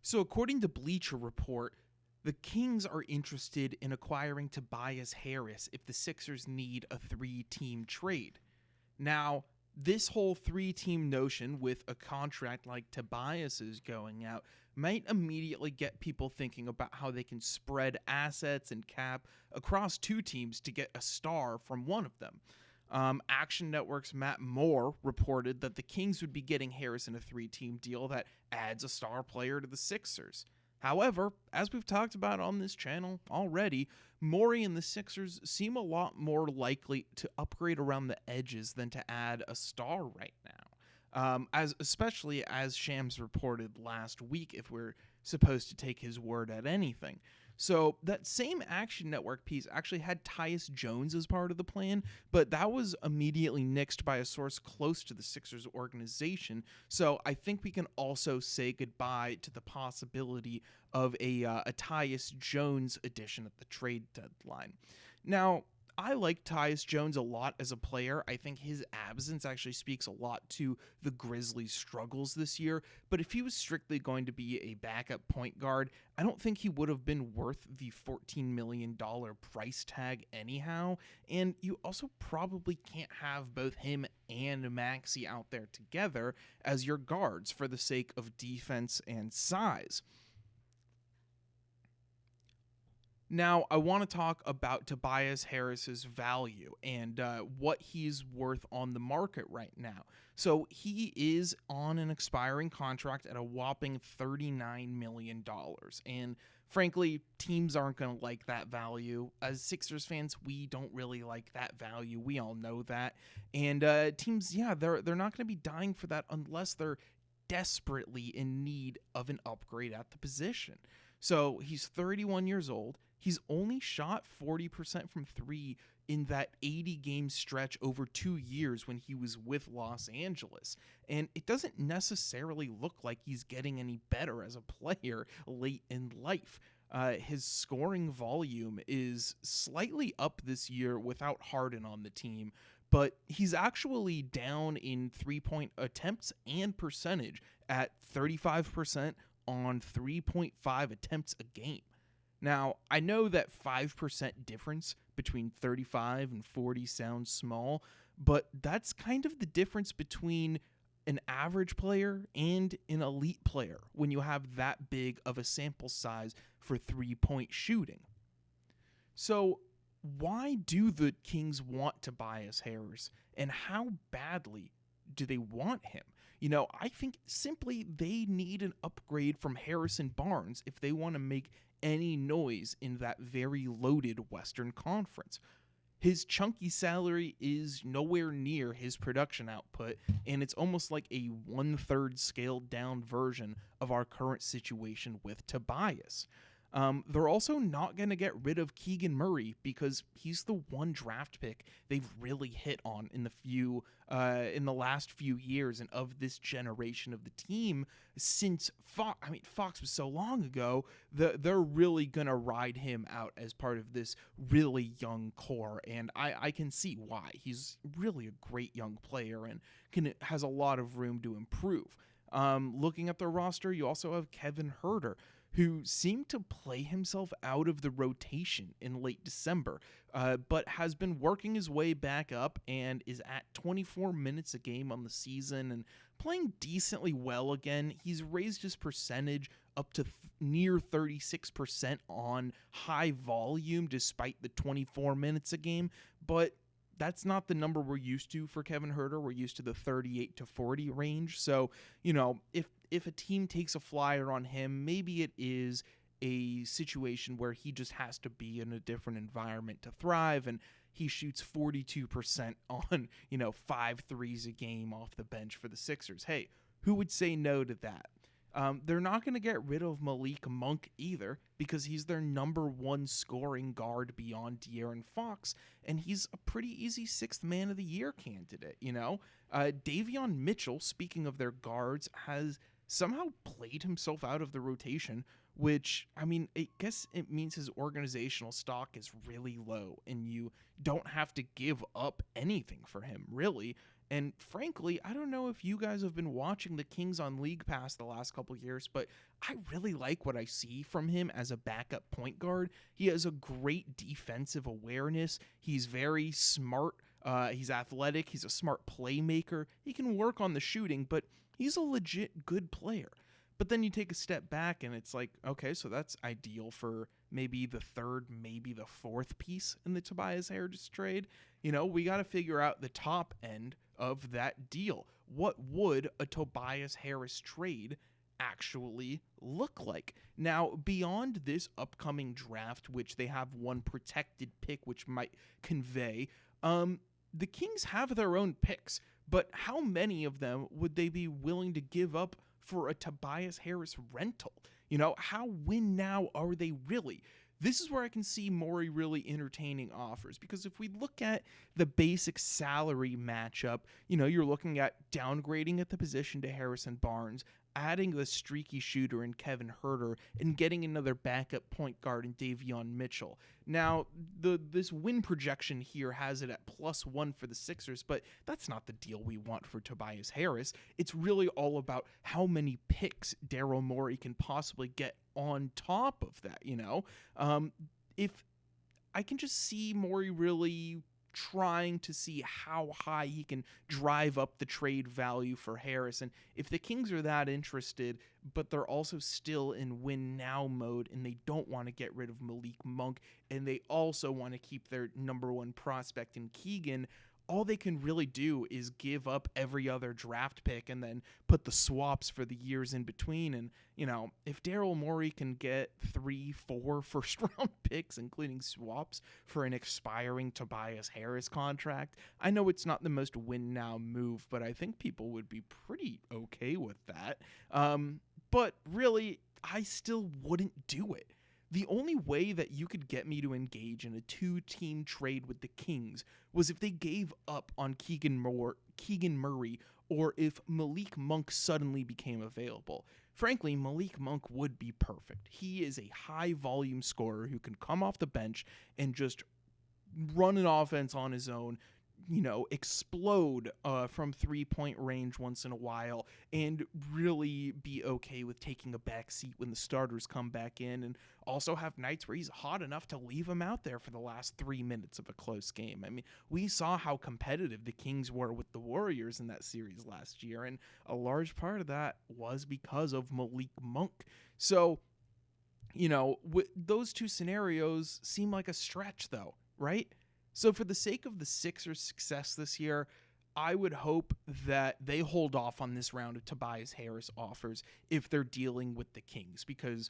So, according to Bleacher Report, the Kings are interested in acquiring Tobias Harris if the Sixers need a three-team trade. Now, this whole three-team notion with a contract like Tobias's going out might immediately get people thinking about how they can spread assets and cap across two teams to get a star from one of them. Action Network's Matt Moore reported that the Kings would be getting Harris in a three-team deal that adds a star player to the Sixers. However, as we've talked about on this channel already, Morey and the Sixers seem a lot more likely to upgrade around the edges than to add a star right now. Especially as Shams reported last week, if we're supposed to take his word at anything. So that same Action Network piece actually had Tyus Jones as part of the plan, but that was immediately nixed by a source close to the Sixers organization. So I think we can also say goodbye to the possibility of a Tyus Jones addition at the trade deadline. Now, I like Tyus Jones a lot as a player. I think his absence actually speaks a lot to the Grizzlies' struggles this year. But if he was strictly going to be a backup point guard, I don't think he would have been worth the $14 million price tag anyhow. And you also probably can't have both him and Maxey out there together as your guards for the sake of defense and size. Now, I want to talk about Tobias Harris's value and what he's worth on the market right now. So he is on an expiring contract at a whopping $39 million. And frankly, teams aren't going to like that value. As Sixers fans, we don't really like that value. We all know that. And teams, they're not going to be dying for that unless they're desperately in need of an upgrade at the position. So he's 31 years old. He's only shot 40% from three in that 80-game stretch over 2 years when he was with Los Angeles. And it doesn't necessarily look like he's getting any better as a player late in life. His scoring volume is slightly up this year without Harden on the team, but he's actually down in three-point attempts and percentage at 35% on 3.5 attempts a game. Now, I know that 5% difference between 35 and 40 sounds small, but that's kind of the difference between an average player and an elite player when you have that big of a sample size for three-point shooting. So, why do the Kings want Tobias Harris, and how badly do they want him? I think simply they need an upgrade from Harrison Barnes if they want to make any noise in that very loaded Western Conference. His chunky salary is nowhere near his production output, and it's almost like a 1/3 scaled down version of our current situation with Tobias. They're also not going to get rid of Keegan Murray because he's the one draft pick they've really hit on in the last few years and of this generation of the team since Fox. Fox was so long ago. They're really going to ride him out as part of this really young core, and I can see why. He's really a great young player and has a lot of room to improve. Looking at the roster, you also have Kevin Huerter, who seemed to play himself out of the rotation in late December, but has been working his way back up and is at 24 minutes a game on the season and playing decently well again. He's raised his percentage up to near 36% on high volume despite the 24 minutes a game, but that's not the number we're used to for Kevin Huerter. We're used to the 38 to 40 range. So, if a team takes a flyer on him, maybe it is a situation where he just has to be in a different environment to thrive, and he shoots 42% on, 5 threes a game off the bench for the Sixers. Hey, who would say no to that? They're not going to get rid of Malik Monk either because he's their number one scoring guard beyond De'Aaron Fox, and he's a pretty easy 6th man of the year candidate, Davion Mitchell, speaking of their guards, has somehow played himself out of the rotation, which, I guess it means his organizational stock is really low, and you don't have to give up anything for him, really. And frankly, I don't know if you guys have been watching the Kings on League Pass the last couple years, but I really like what I see from him as a backup point guard. He has a great defensive awareness. He's very smart. He's athletic. He's a smart playmaker. He can work on the shooting, but he's a legit good player. But then you take a step back and it's like, okay, so that's ideal for maybe the third, maybe the fourth piece in the Tobias Harris trade. We got to figure out the top end of that deal. What would a Tobias Harris trade actually look like? Now, beyond this upcoming draft, which they have one protected pick, which might convey, the Kings have their own picks, but how many of them would they be willing to give up for a Tobias Harris rental? How win now are they really? This is where I can see Morey really entertaining offers, because if we look at the basic salary matchup, you're looking at downgrading at the position to Harrison Barnes, adding the streaky shooter in Kevin Huerter, and getting another backup point guard in Davion Mitchell. Now, this win projection here has it at +1 for the Sixers, but that's not the deal we want for Tobias Harris. It's really all about how many picks Daryl Morey can possibly get on top of that, If I can just see Morey really trying to see how high he can drive up the trade value for Harris. And if the Kings are that interested, but they're also still in win now mode and they don't want to get rid of Malik Monk, and they also want to keep their number one prospect in Keegan, all they can really do is give up every other draft pick and then put the swaps for the years in between. And, if Daryl Morey can get 3-4 first-round picks, including swaps, for an expiring Tobias Harris contract, I know it's not the most win-now move, but I think people would be pretty okay with that. But really, I still wouldn't do it. The only way that you could get me to engage in a two-team trade with the Kings was if they gave up on Keegan Murray, or if Malik Monk suddenly became available. Frankly, Malik Monk would be perfect. He is a high-volume scorer who can come off the bench and just run an offense on his own, explode from three-point range once in a while, and really be okay with taking a back seat when the starters come back in, and also have nights where he's hot enough to leave him out there for the last 3 minutes of a close game. I mean, we saw how competitive the Kings were with the Warriors in that series last year, and a large part of that was because of Malik Monk. So, those two scenarios seem like a stretch, though, right? So for the sake of the Sixers' success this year, I would hope that they hold off on this round of Tobias Harris offers if they're dealing with the Kings, because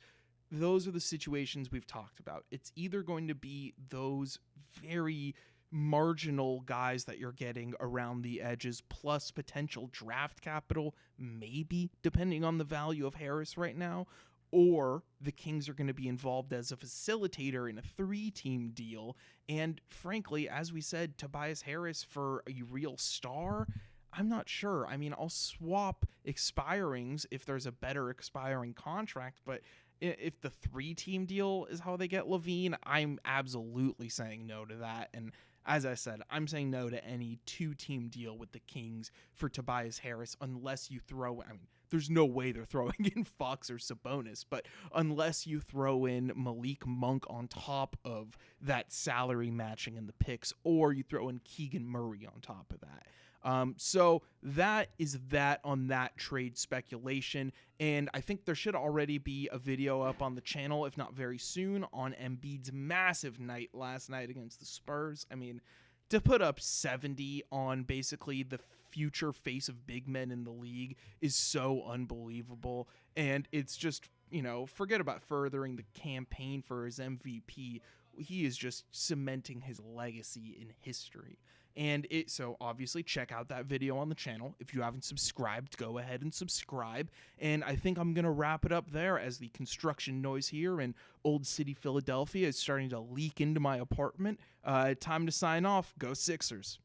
those are the situations we've talked about. It's either going to be those very marginal guys that you're getting around the edges, plus potential draft capital, maybe, depending on the value of Harris right now, or the Kings are going to be involved as a facilitator in a 3-team deal. And frankly, as we said, Tobias Harris for a real star, I'm not sure. I mean, I'll swap expirings if there's a better expiring contract, but if the 3-team deal is how they get LaVine, I'm absolutely saying no to that. And as I said, I'm saying no to any 2-team deal with the Kings for Tobias Harris unless you throw, there's no way they're throwing in Fox or Sabonis, but unless you throw in Malik Monk on top of that salary matching in the picks, or you throw in Keegan Murray on top of that. So that is that on that trade speculation. And I think there should already be a video up on the channel, if not very soon, on Embiid's massive night last night against the Spurs. I mean, to put up 70 on basically the future face of big men in the league is so unbelievable. And it's just, forget about furthering the campaign for his MVP. He is just cementing his legacy in history. And so obviously check out that video on the channel. If you haven't subscribed, go ahead and subscribe. And I think I'm going to wrap it up there, as the construction noise here in Old City, Philadelphia is starting to leak into my apartment. Time to sign off. Go Sixers.